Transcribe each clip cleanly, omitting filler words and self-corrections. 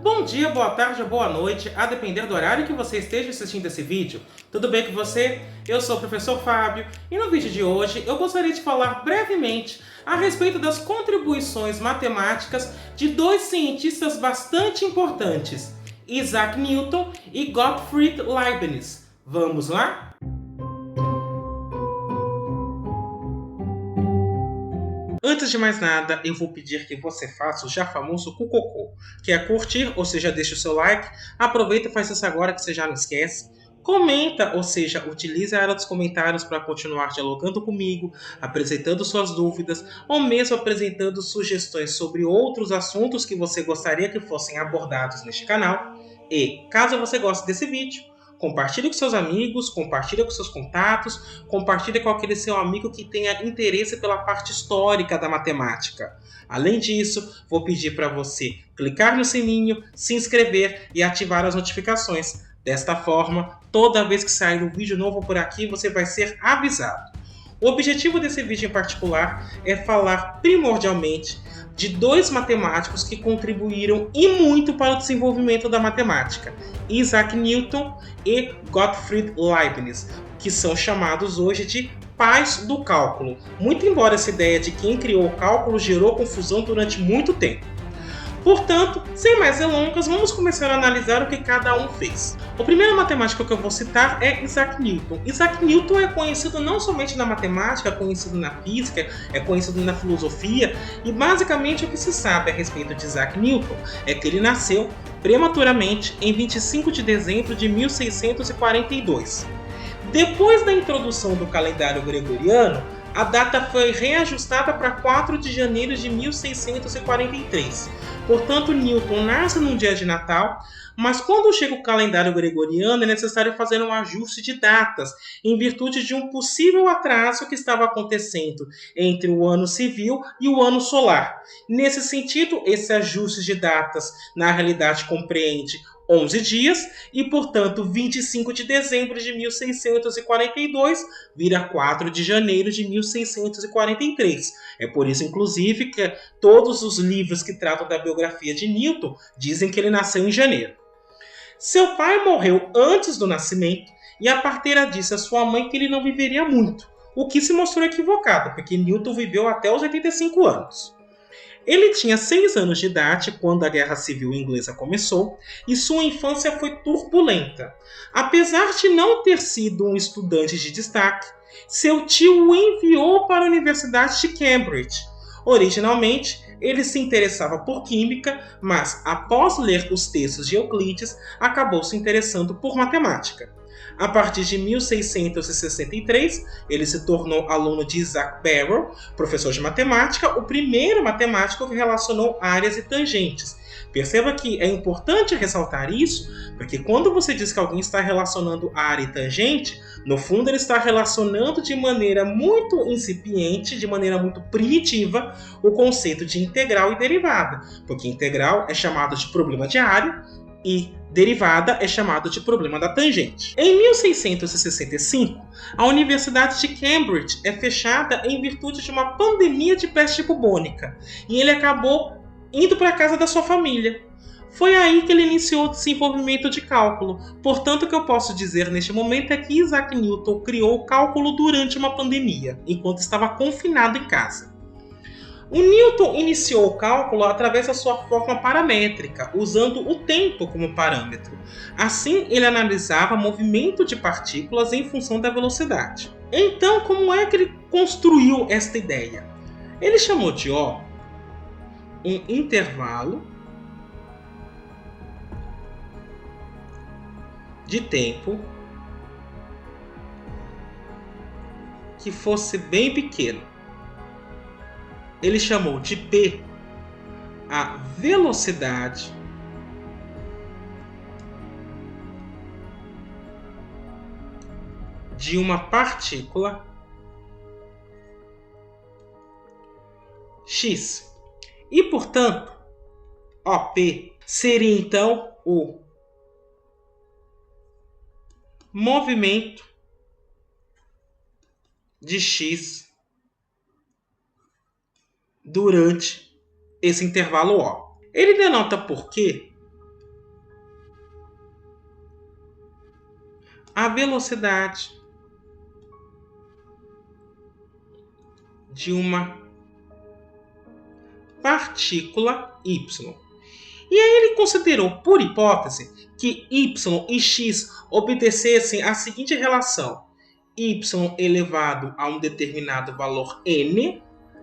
Bom dia, boa tarde ou boa noite, a depender do horário que você esteja assistindo esse vídeo. Tudo bem com você? Eu sou o professor Fábio e no vídeo de hoje eu gostaria de falar brevemente a respeito das contribuições matemáticas de dois cientistas bastante importantes, Isaac Newton e Gottfried Leibniz. Vamos lá? Antes de mais nada, eu vou pedir que você faça o já famoso cucocô, que é curtir, ou seja, deixa o seu like, aproveita e faz isso agora que você já não esquece. Comenta, ou seja, utilize a área dos comentários para continuar dialogando comigo, apresentando suas dúvidas, ou mesmo apresentando sugestões sobre outros assuntos que você gostaria que fossem abordados neste canal. E, caso você goste desse vídeo, compartilhe com seus amigos, compartilhe com seus contatos, compartilhe com aquele seu amigo que tenha interesse pela parte histórica da matemática. Além disso, vou pedir para você clicar no sininho, se inscrever e ativar as notificações. Desta forma, toda vez que sair um vídeo novo por aqui, você vai ser avisado. O objetivo desse vídeo em particular é falar primordialmente de dois matemáticos que contribuíram e muito para o desenvolvimento da matemática, Isaac Newton e Gottfried Leibniz, que são chamados hoje de pais do cálculo, muito embora essa ideia de quem criou o cálculo gerou confusão durante muito tempo. Portanto, sem mais delongas, vamos começar a analisar o que cada um fez. O primeiro matemático que eu vou citar é Isaac Newton. Isaac Newton é conhecido não somente na matemática, é conhecido na física, é conhecido na filosofia, e basicamente o que se sabe a respeito de Isaac Newton é que ele nasceu prematuramente em 25 de dezembro de 1642. Depois da introdução do calendário gregoriano, a data foi reajustada para 4 de janeiro de 1643. Portanto, Newton nasce num dia de Natal, mas quando chega o calendário gregoriano é necessário fazer um ajuste de datas, em virtude de um possível atraso que estava acontecendo entre o ano civil e o ano solar. Nesse sentido, esse ajuste de datas, na realidade, compreende 11 dias e, portanto, 25 de dezembro de 1642 vira 4 de janeiro de 1643. É por isso, inclusive, que todos os livros que tratam da biografia de Newton dizem que ele nasceu em janeiro. Seu pai morreu antes do nascimento e a parteira disse à sua mãe que ele não viveria muito, o que se mostrou equivocado, porque Newton viveu até os 85 anos. Ele tinha 6 anos de idade quando a Guerra Civil Inglesa começou e sua infância foi turbulenta. Apesar de não ter sido um estudante de destaque, seu tio o enviou para a Universidade de Cambridge. Originalmente, ele se interessava por química, mas após ler os textos de Euclides, acabou se interessando por matemática. A partir de 1663, ele se tornou aluno de Isaac Barrow, professor de matemática, o primeiro matemático que relacionou áreas e tangentes. Perceba que é importante ressaltar isso, porque quando você diz que alguém está relacionando área e tangente, no fundo ele está relacionando de maneira muito incipiente, de maneira muito primitiva, o conceito de integral e derivada, porque integral é chamado de problema de área e derivada é chamado de problema da tangente. Em 1665, a Universidade de Cambridge é fechada em virtude de uma pandemia de peste bubônica, e ele acabou indo para a casa da sua família. Foi aí que ele iniciou o desenvolvimento de cálculo. Portanto, o que eu posso dizer neste momento é que Isaac Newton criou o cálculo durante uma pandemia, enquanto estava confinado em casa. O Newton iniciou o cálculo através da sua forma paramétrica, usando o tempo como parâmetro. Assim, ele analisava o movimento de partículas em função da velocidade. Então, como é que ele construiu esta ideia? Ele chamou de O um intervalo de tempo que fosse bem pequeno. Ele chamou de P a velocidade de uma partícula x. E, portanto, OP seria então o movimento de x durante esse intervalo O. Ele denota por Q a velocidade de uma partícula y. E aí ele considerou, por hipótese, que y e x obedecessem à seguinte relação: y elevado a um determinado valor n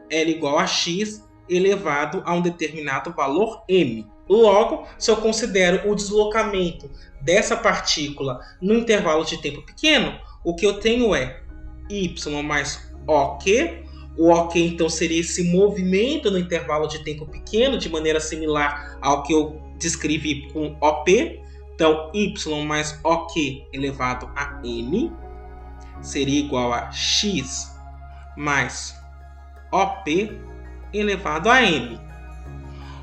era igual a x elevado a um determinado valor m. Logo, se eu considero o deslocamento dessa partícula no intervalo de tempo pequeno, o que eu tenho é y mais ok. O ok, então, seria esse movimento no intervalo de tempo pequeno, de maneira similar ao que eu descrevi com OP. Então, y mais ok elevado a n seria igual a x mais OP elevado a m.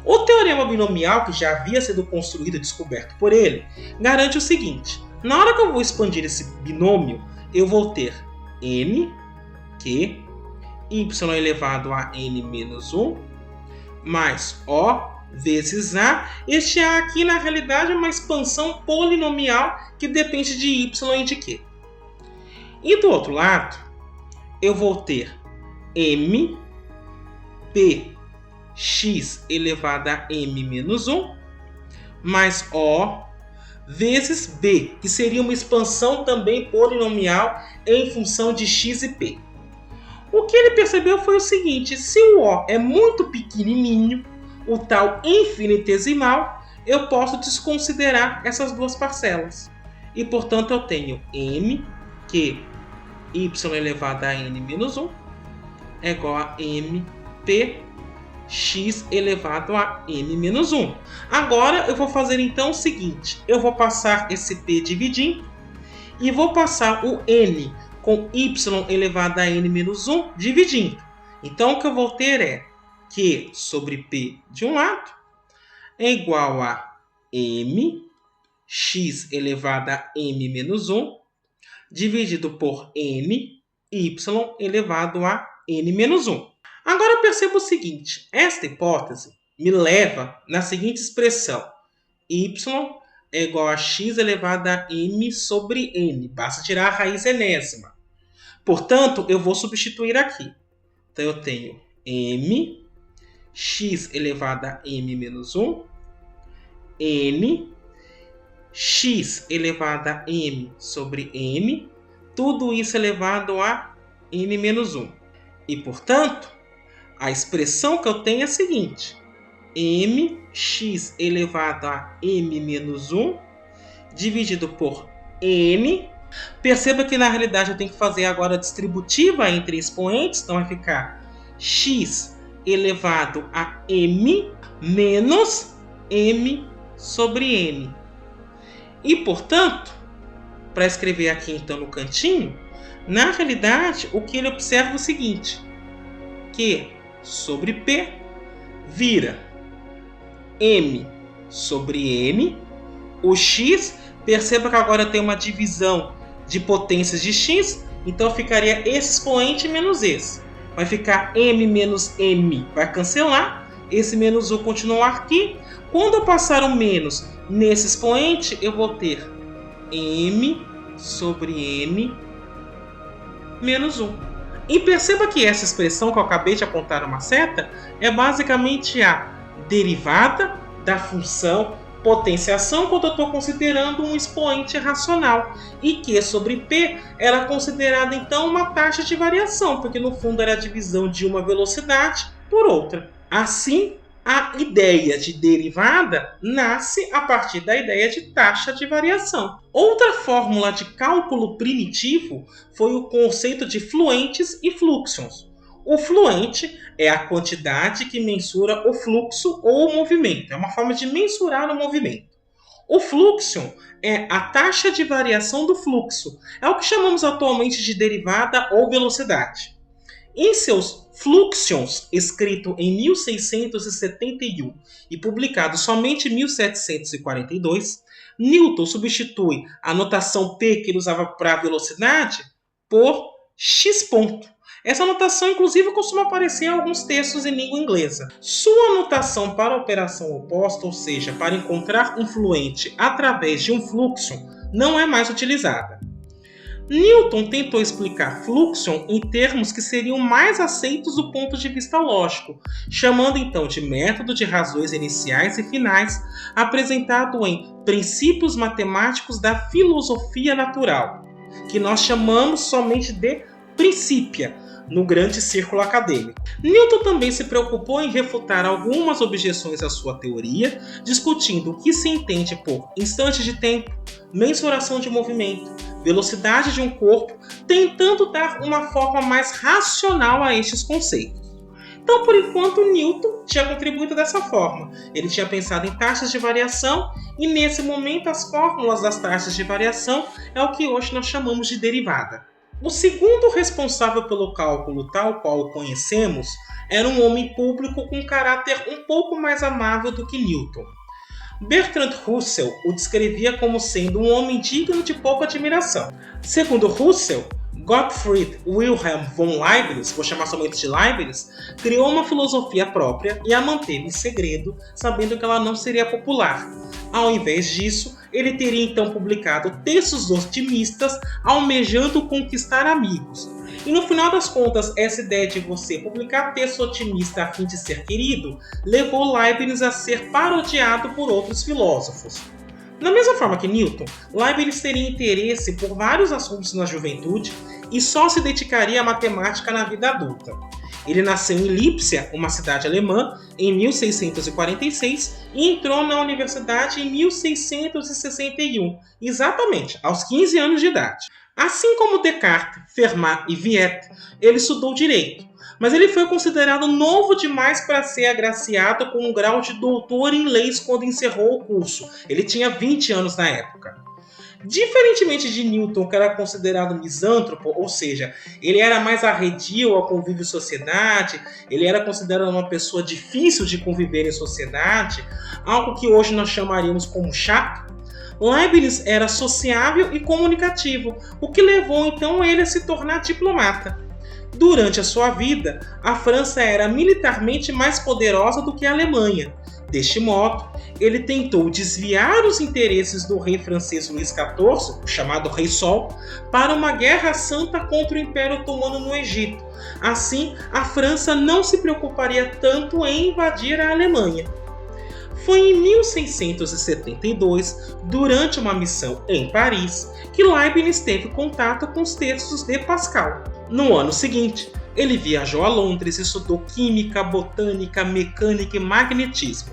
O teorema binomial, que já havia sido construído e descoberto por ele, garante o seguinte: na hora que eu vou expandir esse binômio, eu vou ter n, que y elevado a n menos 1, mais O vezes A. Este A aqui, na realidade, é uma expansão polinomial que depende de y e de q. E do outro lado, eu vou ter m px elevado a m menos 1, mais O vezes b, que seria uma expansão também polinomial em função de x e p. O que ele percebeu foi o seguinte: se o O é muito pequenininho, o tal infinitesimal, eu posso desconsiderar essas duas parcelas. E, portanto, eu tenho m, que y elevado a n menos 1, é igual a m px elevado a m menos 1. Agora, eu vou fazer então o seguinte: eu vou passar esse p dividindo e vou passar o n com y elevado a n menos 1 dividindo. Então, o que eu vou ter é q sobre p de um lado é igual a m x elevado a m menos 1 dividido por n y elevado a n menos 1. Agora eu percebo o seguinte: esta hipótese me leva na seguinte expressão: y é igual a x elevado a m sobre n. Basta tirar a raiz enésima. Portanto, eu vou substituir aqui. Então, eu tenho m x elevado a m menos 1, n x elevado a m sobre m, tudo isso elevado a n menos 1. E, portanto, a expressão que eu tenho é a seguinte: mx elevado a m menos 1 dividido por n. Perceba que na realidade eu tenho que fazer agora a distributiva entre expoentes, então vai ficar x elevado a m menos m sobre n. E, portanto, para escrever aqui então no cantinho, na realidade o que ele observa é o seguinte: q sobre p vira m sobre n, o x, perceba que agora tem uma divisão de potências de x, então ficaria esse expoente menos esse. Vai ficar m menos m, vai cancelar, esse menos 1 continuar aqui. Quando eu passar o menos nesse expoente, eu vou ter m sobre n menos 1. E perceba que essa expressão que eu acabei de apontar uma seta é basicamente a derivada da função potenciação quando eu estou considerando um expoente racional. E Q sobre P era considerada então uma taxa de variação, porque no fundo era a divisão de uma velocidade por outra. Assim, a ideia de derivada nasce a partir da ideia de taxa de variação. Outra fórmula de cálculo primitivo foi o conceito de fluentes e fluxions. O fluente é a quantidade que mensura o fluxo ou o movimento. É uma forma de mensurar o movimento. O fluxion é a taxa de variação do fluxo. É o que chamamos atualmente de derivada ou velocidade. Em seus Fluxions, escrito em 1671 e publicado somente em 1742, Newton substitui a notação P que ele usava para velocidade por x ponto. Essa notação, inclusive, costuma aparecer em alguns textos em língua inglesa. Sua notação para a operação oposta, ou seja, para encontrar um fluente através de um fluxo, não é mais utilizada. Newton tentou explicar fluxion em termos que seriam mais aceitos do ponto de vista lógico, chamando então de método de razões iniciais e finais, apresentado em Princípios Matemáticos da Filosofia Natural, que nós chamamos somente de Principia, no grande círculo acadêmico. Newton também se preocupou em refutar algumas objeções à sua teoria, discutindo o que se entende por instante de tempo, mensuração de movimento, velocidade de um corpo, tentando dar uma forma mais racional a estes conceitos. Então, por enquanto, Newton tinha contribuído dessa forma. Ele tinha pensado em taxas de variação e, nesse momento, as fórmulas das taxas de variação é o que hoje nós chamamos de derivada. O segundo responsável pelo cálculo tal qual o conhecemos era um homem público com caráter um pouco mais amável do que Newton. Bertrand Russell o descrevia como sendo um homem digno de pouca admiração. Segundo Russell, Gottfried Wilhelm von Leibniz, vou chamar somente de Leibniz, criou uma filosofia própria e a manteve em segredo, sabendo que ela não seria popular. Ao invés disso, ele teria então publicado textos otimistas, almejando conquistar amigos. E no final das contas, essa ideia de você publicar texto otimista a fim de ser querido, levou Leibniz a ser parodiado por outros filósofos. Da mesma forma que Newton, Leibniz teria interesse por vários assuntos na juventude e só se dedicaria à matemática na vida adulta. Ele nasceu em Lipsia, uma cidade alemã, em 1646 e entrou na universidade em 1661, exatamente aos 15 anos de idade. Assim como Descartes, Fermat e Viette, ele estudou direito, mas ele foi considerado novo demais para ser agraciado com um grau de doutor em leis quando encerrou o curso. Ele tinha 20 anos na época. Diferentemente de Newton, que era considerado misântropo, ou seja, ele era mais arredio ao convívio em sociedade, ele era considerado uma pessoa difícil de conviver em sociedade, algo que hoje nós chamaríamos como chato, Leibniz era sociável e comunicativo, o que levou então ele a se tornar diplomata. Durante a sua vida, a França era militarmente mais poderosa do que a Alemanha. Deste modo, ele tentou desviar os interesses do rei francês Luís XIV, chamado Rei Sol, para uma guerra santa contra o Império Otomano no Egito. Assim, a França não se preocuparia tanto em invadir a Alemanha. Foi em 1672, durante uma missão em Paris, que Leibniz teve contato com os textos de Pascal. No ano seguinte, ele viajou a Londres e estudou química, botânica, mecânica e magnetismo.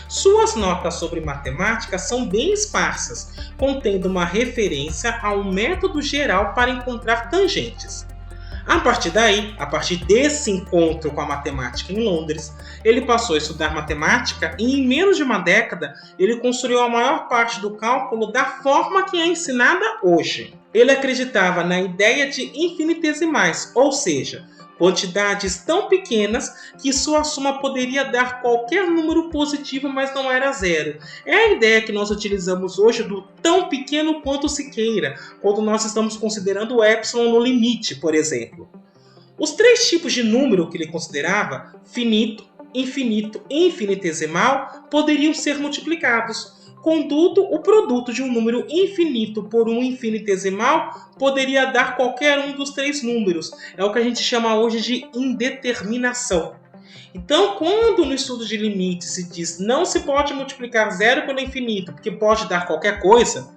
Suas notas sobre matemática são bem esparsas, contendo uma referência a um método geral para encontrar tangentes. A partir desse encontro com a matemática em Londres, ele passou a estudar matemática e em menos de uma década ele construiu a maior parte do cálculo da forma que é ensinada hoje. Ele acreditava na ideia de infinitesimais, ou seja, quantidades tão pequenas que sua soma poderia dar qualquer número positivo, mas não era zero. É a ideia que nós utilizamos hoje do tão pequeno quanto se queira, quando nós estamos considerando o epsilon no limite, por exemplo. Os três tipos de número que ele considerava, finito, infinito e infinitesimal, poderiam ser multiplicados. Contudo, o produto de um número infinito por um infinitesimal poderia dar qualquer um dos três números. É o que a gente chama hoje de indeterminação. Então, quando no estudo de limites se diz não se pode multiplicar zero pelo infinito, porque pode dar qualquer coisa,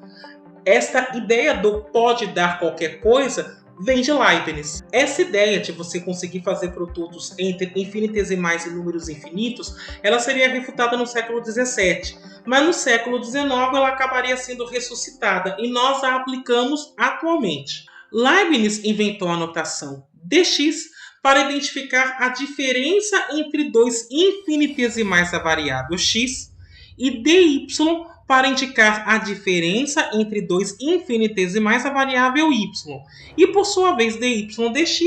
esta ideia do pode dar qualquer coisa vem de Leibniz. Essa ideia de você conseguir fazer produtos entre infinitesimais e números infinitos, ela seria refutada no século XVII, mas no século XIX ela acabaria sendo ressuscitada e nós a aplicamos atualmente. Leibniz inventou a notação dx para identificar a diferença entre dois infinitesimais da variável x e dy para indicar a diferença entre dois infinitesimais da variável y, e por sua vez dy dx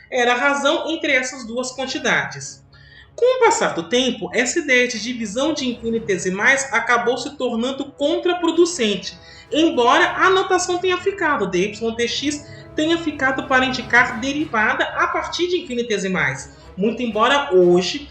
era a razão entre essas duas quantidades. Com o passar do tempo, essa ideia de divisão de infinitesimais acabou se tornando contraproducente, embora a notação tenha ficado, dy dx tenha ficado para indicar derivada a partir de infinitesimais, muito embora hoje,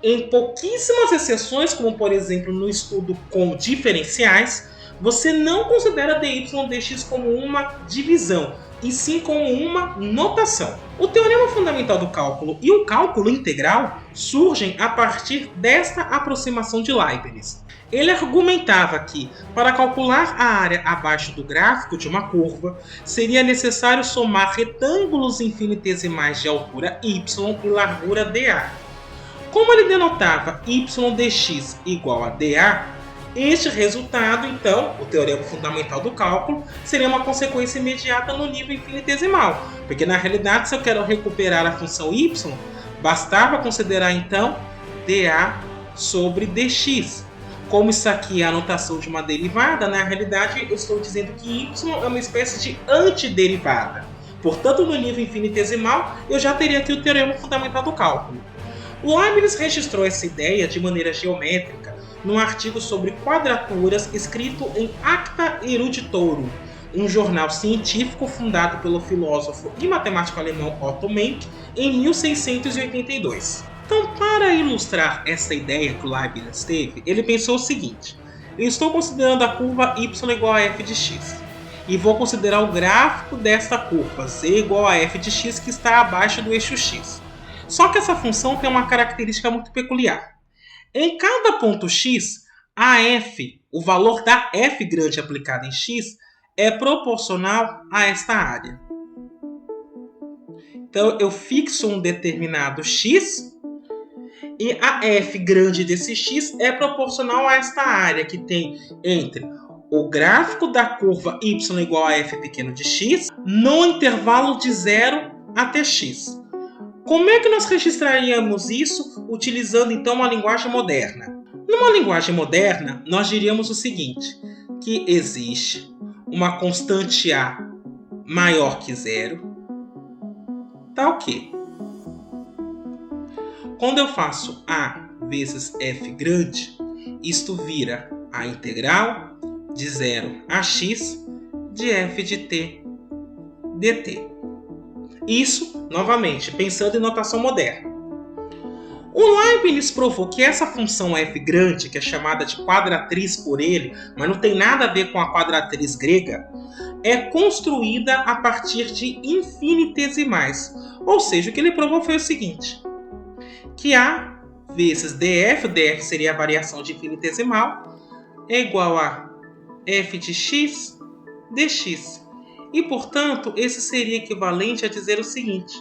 em pouquíssimas exceções, como por exemplo no estudo com diferenciais, você não considera dy dx como uma divisão, e sim como uma notação. O teorema fundamental do cálculo e o cálculo integral surgem a partir desta aproximação de Leibniz. Ele argumentava que, para calcular a área abaixo do gráfico de uma curva, seria necessário somar retângulos infinitesimais de altura y e largura dA. Como ele denotava y dx igual a dA, este resultado, então, o teorema fundamental do cálculo, seria uma consequência imediata no nível infinitesimal, porque na realidade, se eu quero recuperar a função y, bastava considerar então dA sobre dx. Como isso aqui é a notação de uma derivada, na realidade eu estou dizendo que y é uma espécie de antiderivada. Portanto, no nível infinitesimal, eu já teria aqui o teorema fundamental do cálculo. O Leibniz registrou essa ideia de maneira geométrica num artigo sobre quadraturas escrito em Acta Eruditorum, um jornal científico fundado pelo filósofo e matemático alemão Otto Menck em 1682. Então, para ilustrar essa ideia que o Leibniz teve, ele pensou o seguinte: eu estou considerando a curva y igual a f de x, e vou considerar o gráfico desta curva, z igual a f de x, que está abaixo do eixo x. Só que essa função tem uma característica muito peculiar. Em cada ponto x, a f, o valor da f grande aplicada em x, é proporcional a esta área. Então, eu fixo um determinado x, e a f grande desse x é proporcional a esta área que tem entre o gráfico da curva y igual a f pequeno de x no intervalo de 0 até x. Como é que nós registraríamos isso utilizando então uma linguagem moderna? Numa linguagem moderna, nós diríamos o seguinte, que existe uma constante a maior que 0, tá ok. Quando eu faço a vezes f grande, isto vira a integral de 0 a x de f de t dt. Isso, novamente, pensando em notação moderna. O Leibniz provou que essa função f grande, que é chamada de quadratriz por ele, mas não tem nada a ver com a quadratriz grega, é construída a partir de infinitesimais. Ou seja, o que ele provou foi o seguinte, que a vezes df, df seria a variação de infinitesimal, é igual a f de x dx. E, portanto, esse seria equivalente a dizer o seguinte,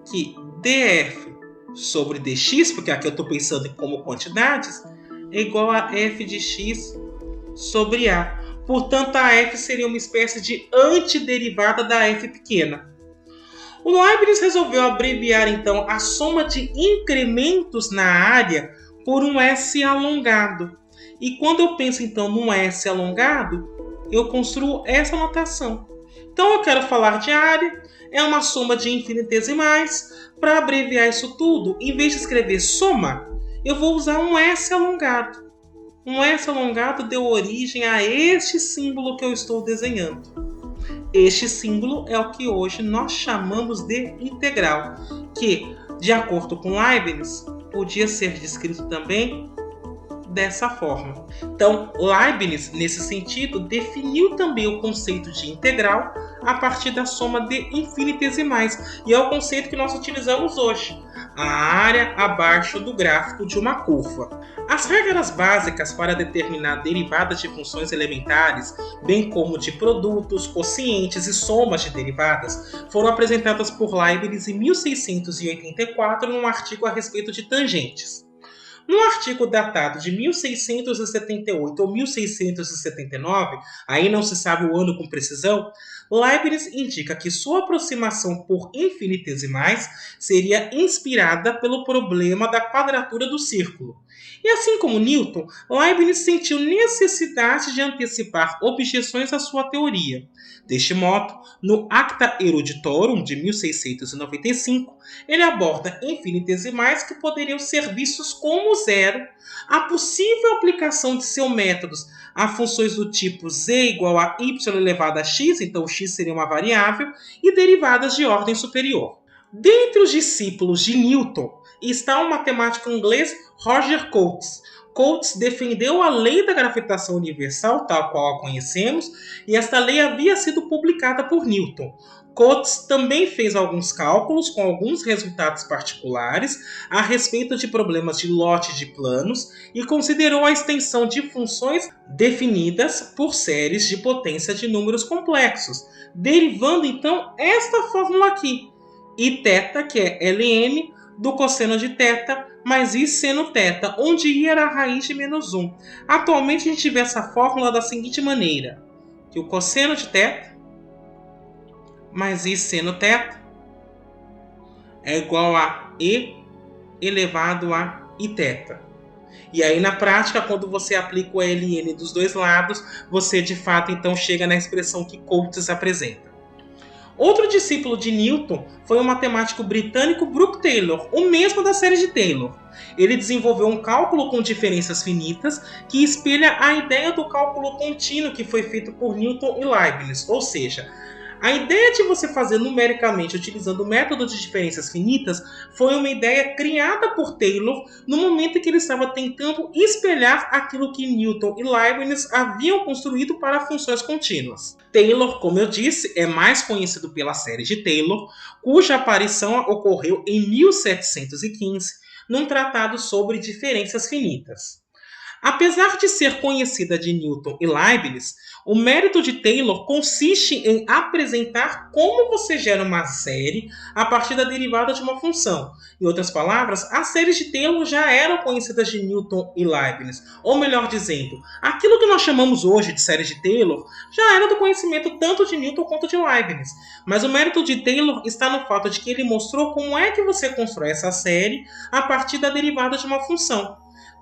que df sobre dx, porque aqui eu estou pensando em como quantidades, é igual a f de x sobre a. Portanto, a f seria uma espécie de antiderivada da f pequena. O Leibniz resolveu abreviar, então, a soma de incrementos na área por um S alongado. E quando eu penso, então, num S alongado, eu construo essa notação. Então, eu quero falar de área, é uma soma de infinitesimais. Para abreviar isso tudo, em vez de escrever soma, eu vou usar um S alongado. Um S alongado deu origem a este símbolo que eu estou desenhando. Este símbolo é o que hoje nós chamamos de integral, que, de acordo com Leibniz, podia ser descrito também dessa forma. Então, Leibniz, nesse sentido, definiu também o conceito de integral a partir da soma de infinitesimais, e é o conceito que nós utilizamos hoje, a área abaixo do gráfico de uma curva. As regras básicas para determinar derivadas de funções elementares, bem como de produtos, quocientes e somas de derivadas, foram apresentadas por Leibniz em 1684 num artigo a respeito de tangentes. No artigo datado de 1678 ou 1679, aí não se sabe o ano com precisão, Leibniz indica que sua aproximação por infinitesimais seria inspirada pelo problema da quadratura do círculo. E assim como Newton, Leibniz sentiu necessidade de antecipar objeções à sua teoria. Deste modo, no Acta Eruditorum de 1695, ele aborda infinitesimais que poderiam ser vistos como zero, a possível aplicação de seus métodos a funções do tipo z igual a y elevado a x, então x seria uma variável, e derivadas de ordem superior. Dentre os discípulos de Newton está o matemático inglês Roger Cotes. Coates defendeu a lei da gravitação universal, tal qual a conhecemos, e esta lei havia sido publicada por Newton. Coates também fez alguns cálculos com alguns resultados particulares a respeito de problemas de lote de planos e considerou a extensão de funções definidas por séries de potência de números complexos, derivando então esta fórmula aqui, Iθ, que é Ln do cosseno de θ mais I seno θ, onde I era a raiz de menos 1. Atualmente a gente vê essa fórmula da seguinte maneira, que o cosseno de θ mais I seno θ é igual a E elevado a Iθ. E aí na prática, quando você aplica o Ln dos dois lados, você de fato então chega na expressão que Coates apresenta. Outro discípulo de Newton foi o matemático britânico Brooke Taylor, o mesmo da série de Taylor. Ele desenvolveu um cálculo com diferenças finitas que espelha a ideia do cálculo contínuo que foi feito por Newton e Leibniz, ou seja, a ideia de você fazer numericamente utilizando o método de diferenças finitas foi uma ideia criada por Taylor no momento em que ele estava tentando espelhar aquilo que Newton e Leibniz haviam construído para funções contínuas. Taylor, como eu disse, é mais conhecido pela série de Taylor, cuja aparição ocorreu em 1715, num tratado sobre diferenças finitas. Apesar de ser conhecida de Newton e Leibniz, o mérito de Taylor consiste em apresentar como você gera uma série a partir da derivada de uma função. Em outras palavras, as séries de Taylor já eram conhecidas de Newton e Leibniz, ou melhor dizendo, aquilo que nós chamamos hoje de séries de Taylor já era do conhecimento tanto de Newton quanto de Leibniz. Mas o mérito de Taylor está no fato de que ele mostrou como é que você constrói essa série a partir da derivada de uma função.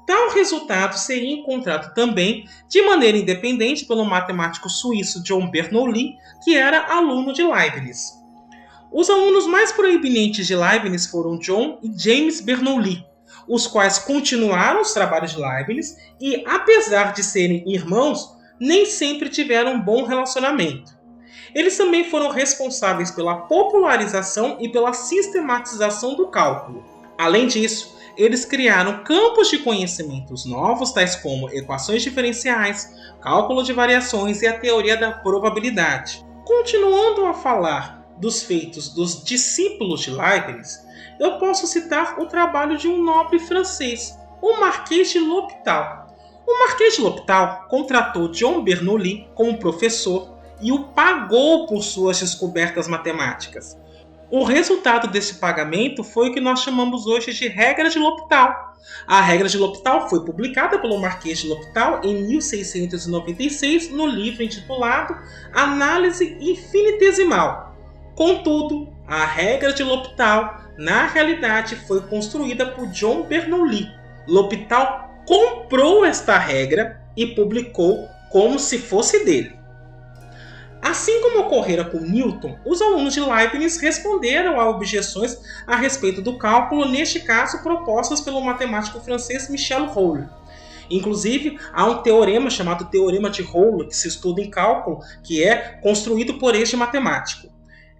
Tal resultado seria encontrado também de maneira independente pelo matemático suíço John Bernoulli, que era aluno de Leibniz. Os alunos mais proeminentes de Leibniz foram John e James Bernoulli, os quais continuaram os trabalhos de Leibniz e, apesar de serem irmãos, nem sempre tiveram um bom relacionamento. Eles também foram responsáveis pela popularização e pela sistematização do cálculo. Além disso, eles criaram campos de conhecimentos novos, tais como equações diferenciais, cálculo de variações e a teoria da probabilidade. Continuando a falar dos feitos dos discípulos de Leibniz, eu posso citar o trabalho de um nobre francês, o Marquês de L'Hôpital. O Marquês de L'Hôpital contratou John Bernoulli como professor e o pagou por suas descobertas matemáticas. O resultado desse pagamento foi o que nós chamamos hoje de regra de L'Hôpital. A regra de L'Hôpital foi publicada pelo Marquês de L'Hôpital em 1696 no livro intitulado Análise Infinitesimal. Contudo, a regra de L'Hôpital, na realidade, foi construída por John Bernoulli. L'Hôpital comprou esta regra e publicou como se fosse dele. Assim como ocorrera com Newton, os alunos de Leibniz responderam a objeções a respeito do cálculo, neste caso propostas pelo matemático francês Michel Rollo. Inclusive, há um teorema chamado Teorema de Rollo, que se estuda em cálculo, que é construído por este matemático.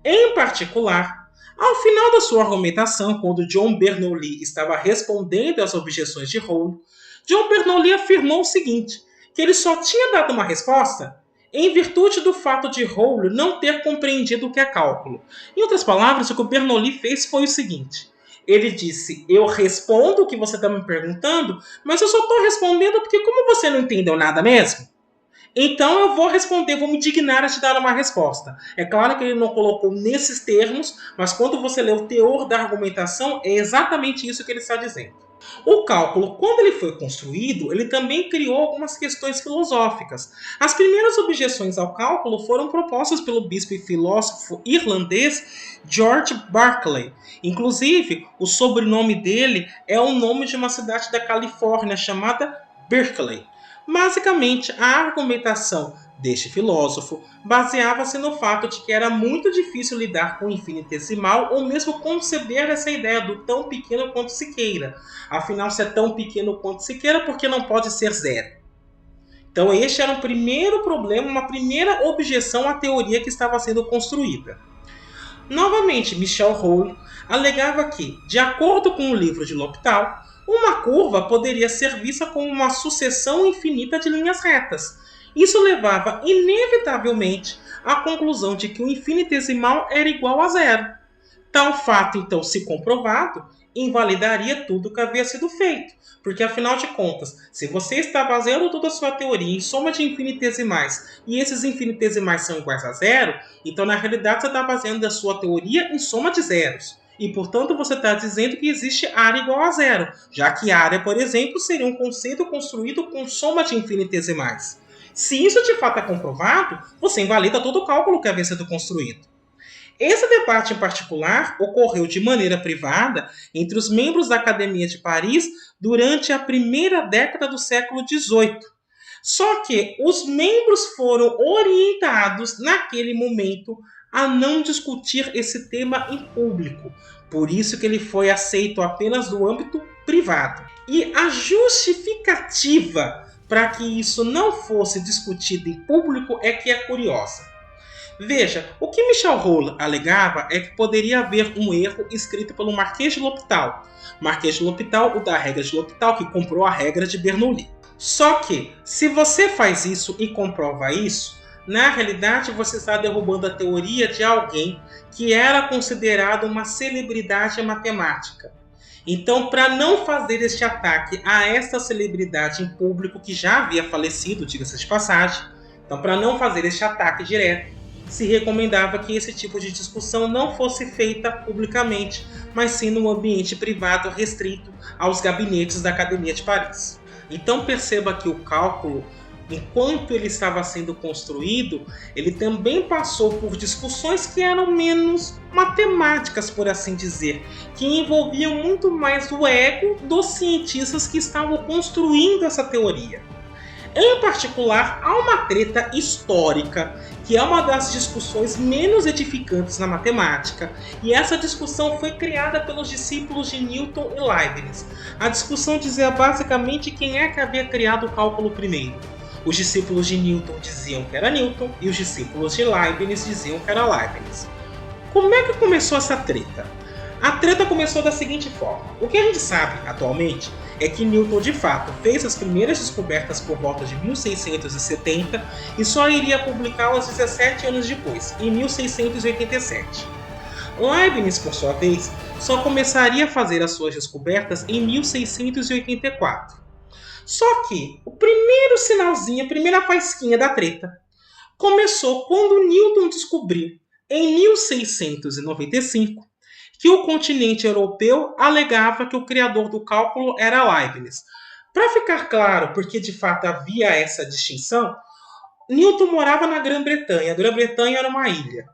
Em particular, ao final da sua argumentação, quando John Bernoulli estava respondendo às objeções de Rollo, John Bernoulli afirmou o seguinte, que ele só tinha dado uma resposta em virtude do fato de Rollo não ter compreendido o que é cálculo. Em outras palavras, o que o Bernoulli fez foi o seguinte. Ele disse, eu respondo o que você está me perguntando, mas eu só estou respondendo porque como você não entendeu nada mesmo, então eu vou responder, vou me dignar a te dar uma resposta. É claro que ele não colocou nesses termos, mas quando você lê o teor da argumentação, é exatamente isso que ele está dizendo. O cálculo, quando ele foi construído, ele também criou algumas questões filosóficas. As primeiras objeções ao cálculo foram propostas pelo bispo e filósofo irlandês George Berkeley. Inclusive, o sobrenome dele é o nome de uma cidade da Califórnia chamada Berkeley. Basicamente, a argumentação deste filósofo baseava-se no fato de que era muito difícil lidar com o infinitesimal ou mesmo conceber essa ideia do tão pequeno quanto se queira. Afinal, se é tão pequeno quanto se queira, por que não pode ser zero? Então este era um primeiro problema, uma primeira objeção à teoria que estava sendo construída. Novamente, Michel Rollo alegava que, de acordo com o livro de L'Hôpital, Uma curva poderia ser vista como uma sucessão infinita de linhas retas. Isso levava inevitavelmente à conclusão de que o infinitesimal era igual a zero. Tal fato, então, se comprovado, invalidaria tudo o que havia sido feito. Porque, afinal de contas, se você está baseando toda a sua teoria em soma de infinitesimais e esses infinitesimais são iguais a zero, então, na realidade, você está baseando a sua teoria em soma de zeros. E, portanto, você está dizendo que existe área igual a zero, já que área, por exemplo, seria um conceito construído com soma de infinitesimais. Se isso de fato é comprovado, você invalida todo o cálculo que havia sido construído. Esse debate em particular ocorreu de maneira privada entre os membros da Academia de Paris durante a primeira década do século XVIII. Só que os membros foram orientados naquele momento a não discutir esse tema em público. Por isso que ele foi aceito apenas no âmbito privado. E a justificativa para que isso não fosse discutido em público é que é curiosa. Veja, o que Michel Rolland alegava é que poderia haver um erro escrito pelo Marquês de L'Hôpital. Marquês de L'Hôpital, o da regra de L'Hôpital, que comprou a regra de Bernoulli. Só que, se você faz isso e comprova isso, na realidade você está derrubando a teoria de alguém que era considerado uma celebridade matemática. Então, para não fazer este ataque a esta celebridade em público que já havia falecido, diga-se de passagem, então para não fazer este ataque direto, se recomendava que esse tipo de discussão não fosse feita publicamente, mas sim num ambiente privado restrito aos gabinetes da Academia de Paris. Então perceba que o cálculo, enquanto ele estava sendo construído, ele também passou por discussões que eram menos matemáticas, por assim dizer, que envolviam muito mais o ego dos cientistas que estavam construindo essa teoria. Em particular, há uma treta histórica, que é uma das discussões menos edificantes na matemática, e essa discussão foi criada pelos discípulos de Newton e Leibniz. A discussão dizia basicamente quem é que havia criado o cálculo primeiro. Os discípulos de Newton diziam que era Newton, e os discípulos de Leibniz diziam que era Leibniz. Como é que começou essa treta? A treta começou da seguinte forma. O que a gente sabe, atualmente, é que Newton de fato fez as primeiras descobertas por volta de 1670 e só iria publicá-las 17 anos depois, em 1687. Leibniz, por sua vez, só começaria a fazer as suas descobertas em 1684. Só que o primeiro sinalzinho, a primeira faísquinha da treta, começou quando Newton descobriu, em 1695, que o continente europeu alegava que o criador do cálculo era Leibniz. Para ficar claro, porque de fato havia essa distinção, Newton morava na Grã-Bretanha. A Grã-Bretanha era uma ilha.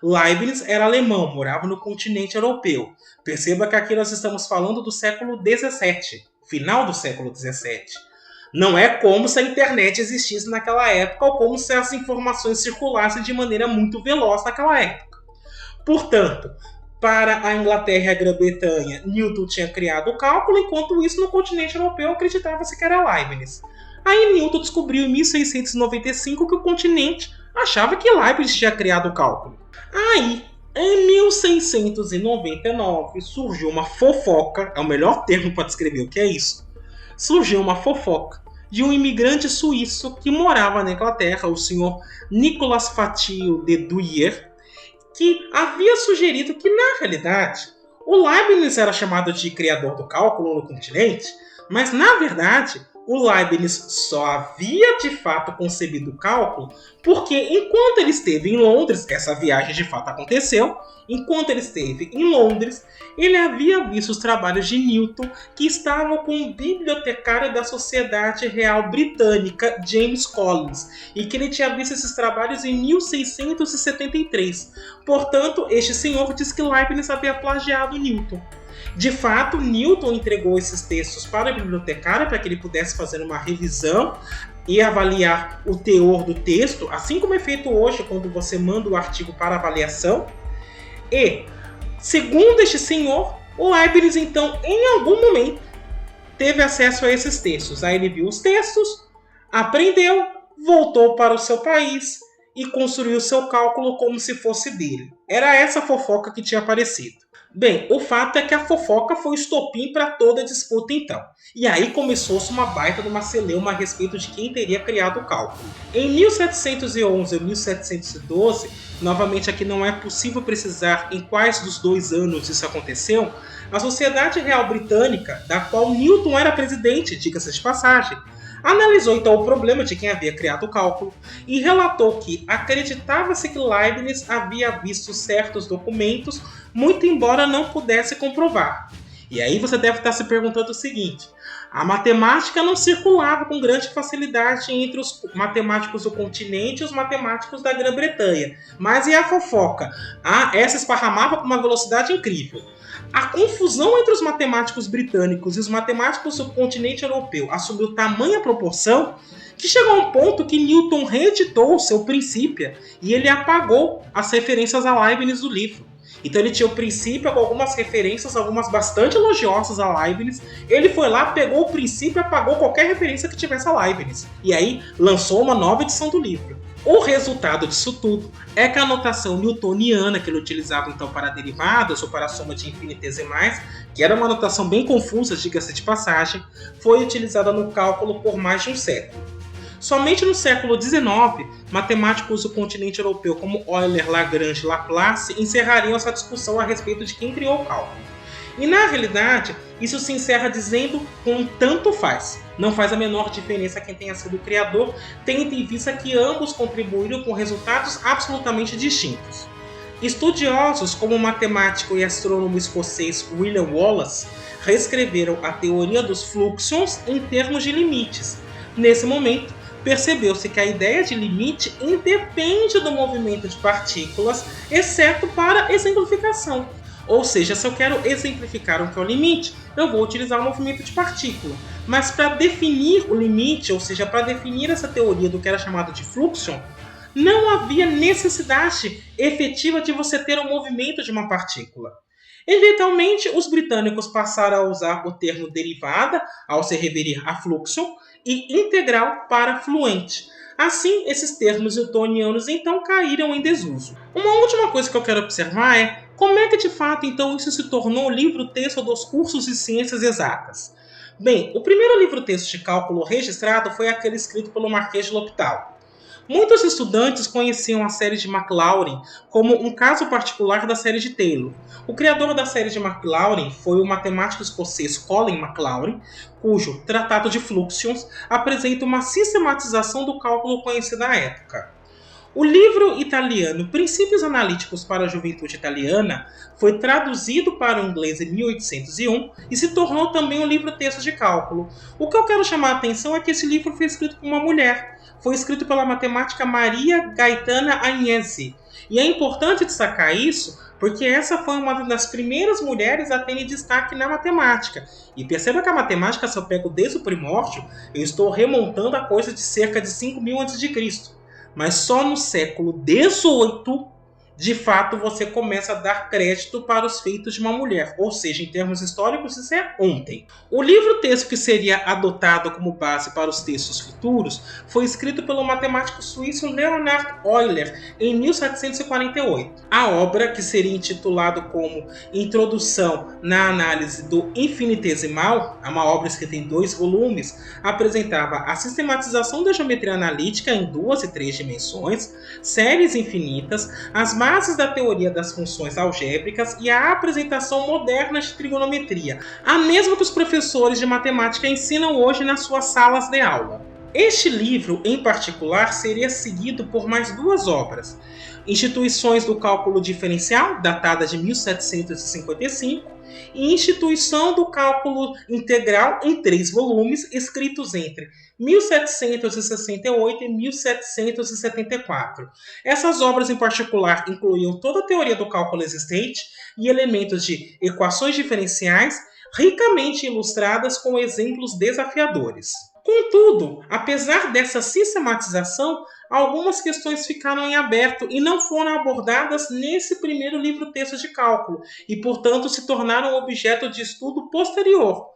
Leibniz era alemão, morava no continente europeu. Perceba que aqui nós estamos falando do século XVII, final do século XVII. Não é como se a internet existisse naquela época ou como se as informações circulassem de maneira muito veloz naquela época. Portanto, para a Inglaterra e a Grã-Bretanha, Newton tinha criado o cálculo, enquanto isso no continente europeu acreditava-se que era Leibniz. Aí Newton descobriu em 1695 que o continente achava que Leibniz tinha criado o cálculo. Aí, em 1699, surgiu uma fofoca, é o melhor termo para descrever o que é isso, surgiu uma fofoca de um imigrante suíço que morava na Inglaterra, o senhor Nicolas Fatio de Duyer, que havia sugerido que, na realidade, o Leibniz era chamado de criador do cálculo no continente, mas, na verdade, o Leibniz só havia de fato concebido o cálculo porque, enquanto ele esteve em Londres, essa viagem de fato aconteceu, enquanto ele esteve em Londres, ele havia visto os trabalhos de Newton, que estavam com o bibliotecário da Sociedade Real Britânica, James Collins, e que ele tinha visto esses trabalhos em 1673. Portanto, este senhor diz que Leibniz havia plagiado Newton. De fato, Newton entregou esses textos para o bibliotecário para que ele pudesse fazer uma revisão e avaliar o teor do texto, assim como é feito hoje quando você manda o artigo para avaliação. E, segundo este senhor, o Leibniz, então, em algum momento, teve acesso a esses textos. Aí ele viu os textos, aprendeu, voltou para o seu país e construiu seu cálculo como se fosse dele. Era essa fofoca que tinha aparecido. Bem, o fato é que a fofoca foi o estopim para toda a disputa então. E aí começou-se uma baita de uma celeuma a respeito de quem teria criado o cálculo. Em 1711 ou 1712, novamente aqui não é possível precisar em quais dos 2 anos isso aconteceu, a Sociedade Real Britânica, da qual Newton era presidente, diga-se de passagem, analisou então o problema de quem havia criado o cálculo e relatou que acreditava-se que Leibniz havia visto certos documentos, muito embora não pudesse comprovar. E aí você deve estar se perguntando o seguinte: a matemática não circulava com grande facilidade entre os matemáticos do continente e os matemáticos da Grã-Bretanha. Mas e a fofoca? Essa esparramava com uma velocidade incrível. A confusão entre os matemáticos britânicos e os matemáticos do continente europeu assumiu tamanha proporção que chegou a um ponto que Newton reeditou o seu Principia e ele apagou as referências a Leibniz do livro. Então ele tinha o Principia com algumas referências, algumas bastante elogiosas a Leibniz. Ele foi lá, pegou o Principia e apagou qualquer referência que tivesse a Leibniz. E aí lançou uma nova edição do livro. O resultado disso tudo é que a notação newtoniana que ele utilizava então para derivadas ou para a soma de infinitesimais, que era uma notação bem confusa, diga-se de passagem, foi utilizada no cálculo por mais de um século. Somente no século XIX, matemáticos do continente europeu como Euler, Lagrange e Laplace encerrariam essa discussão a respeito de quem criou o cálculo. E na realidade, isso se encerra dizendo com tanto faz. Não faz a menor diferença quem tenha sido o criador, tendo em vista que ambos contribuíram com resultados absolutamente distintos. Estudiosos como o matemático e astrônomo escocês William Wallace reescreveram a teoria dos fluxions em termos de limites. Nesse momento, percebeu-se que a ideia de limite independe do movimento de partículas, exceto para exemplificação. Ou seja, se eu quero exemplificar o que é o limite, eu vou utilizar o movimento de partícula. Mas para definir o limite, ou seja, para definir essa teoria do que era chamado de fluxion, não havia necessidade efetiva de você ter o movimento de uma partícula. Eventualmente, os britânicos passaram a usar o termo derivada ao se referir a fluxion e integral para fluente. Assim, esses termos newtonianos então caíram em desuso. Uma última coisa que eu quero observar é como é que de fato então isso se tornou livro-texto dos cursos de ciências exatas. Bem, o primeiro livro-texto de cálculo registrado foi aquele escrito pelo Marquês de L'Hopital. Muitos estudantes conheciam a série de Maclaurin como um caso particular da série de Taylor. O criador da série de Maclaurin foi o matemático escocês Colin Maclaurin, cujo Tratado de Fluxions apresenta uma sistematização do cálculo conhecido à época. O livro italiano Princípios Analíticos para a Juventude Italiana foi traduzido para o inglês em 1801 e se tornou também um livro-texto de cálculo. O que eu quero chamar a atenção é que esse livro foi escrito por uma mulher. Foi escrito pela matemática Maria Gaetana Agnesi. E é importante destacar isso porque essa foi uma das primeiras mulheres a terem destaque na matemática. E perceba que a matemática, se eu pego desde o primórdio, eu estou remontando a coisa de cerca de 5.000 a.C. Mas só no século XVIII, de fato, você começa a dar crédito para os feitos de uma mulher. Ou seja, em termos históricos, isso é ontem. O livro-texto que seria adotado como base para os textos futuros foi escrito pelo matemático suíço Leonhard Euler em 1748. A obra, que seria intitulada como Introdução na Análise do Infinitesimal, é uma obra escrita em 2 volumes, apresentava a sistematização da geometria analítica em 2 e 3 dimensões, séries infinitas, as bases da teoria das funções algébricas e a apresentação moderna de trigonometria, a mesma que os professores de matemática ensinam hoje nas suas salas de aula. Este livro, em particular, seria seguido por mais 2 obras: Instituições do Cálculo Diferencial, datada de 1755, e Instituição do Cálculo Integral, em 3 volumes, escritos entre 1768 e 1774. Essas obras, em particular, incluíam toda a teoria do cálculo existente e elementos de equações diferenciais, ricamente ilustradas com exemplos desafiadores. Contudo, apesar dessa sistematização, algumas questões ficaram em aberto e não foram abordadas nesse primeiro livro-texto de cálculo e, portanto, se tornaram objeto de estudo posterior.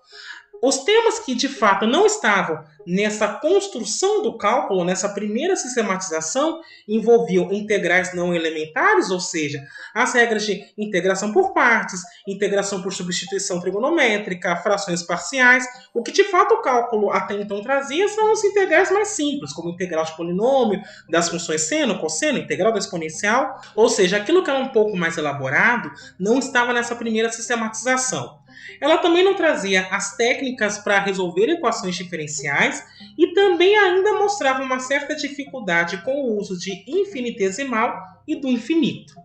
Os temas que de fato não estavam nessa construção do cálculo, nessa primeira sistematização, envolviam integrais não elementares, ou seja, as regras de integração por partes, integração por substituição trigonométrica, frações parciais. O que de fato o cálculo até então trazia são os integrais mais simples, como integral de polinômio, das funções seno, cosseno, integral da exponencial. Ou seja, aquilo que era um pouco mais elaborado não estava nessa primeira sistematização. Ela também não trazia as técnicas para resolver equações diferenciais e também ainda mostrava uma certa dificuldade com o uso de infinitesimal e do infinito.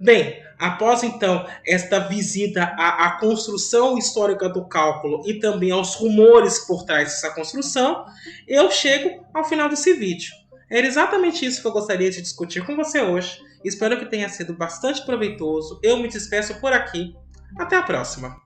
Bem, após então esta visita à construção histórica do cálculo e também aos rumores por trás dessa construção, eu chego ao final desse vídeo. Era exatamente isso que eu gostaria de discutir com você hoje. Espero que tenha sido bastante proveitoso. Eu me despeço por aqui. Até a próxima!